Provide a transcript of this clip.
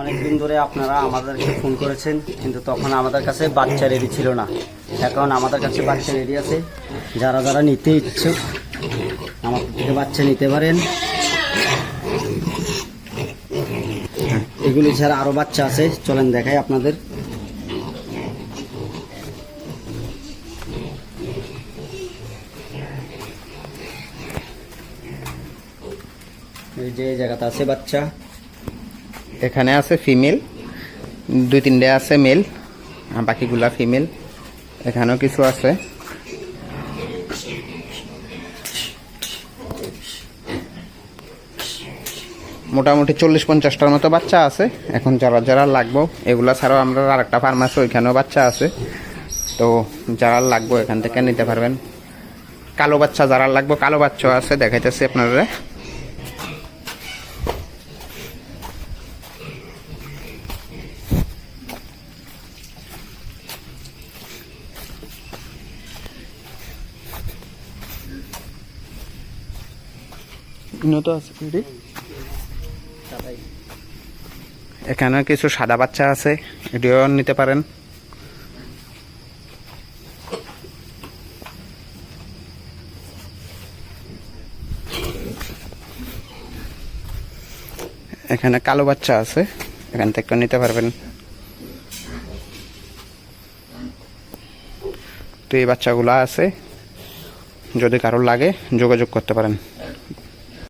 অনেকদিন ধরে আপনারা আমাদেরকে ফোন করেছেন, কিন্তু তখন আমাদের কাছে বাচ্চা রেডি ছিল না। এখন আমাদের কাছে বাচ্চা রেডি আছে। যারা যারা নিতে ইচ্ছুক আমাদের থেকে বাচ্চা নিতে পারেন। এগুলি ছাড়া আরও বাচ্চা আছে, চলেন দেখাই আপনাদের। এই যে জায়গাটা আছে বাচ্চা, এখানে আছে ফিমেল, 2-3টে আছে মেল, আর বাকিগুলা ফিমেল। এখানেও কিছু আছে। মোটামুটি 40-50টার মতো বাচ্চা আছে। এখন যারা যারা লাগবো, এগুলা ছাড়াও আমরা আরেকটা ফার্ম আছে, ওইখানেও বাচ্চা আছে। তো যারা লাগবো এখান থেকে নিতে পারবেন। কালো বাচ্চা যারা লাগবো, কালো বাচ্চাও আছে, দেখাইতেছি আপনারা। এখানে কিছু সাদা বাচ্চা আছে, এটিও নিতে পারেন। এখানে কালো বাচ্চা আছে, এখান থেকে নিতে পারবেন। তো এই বাচ্চাগুলো আছে, যদি কারোর লাগে যোগাযোগ করতে পারেন।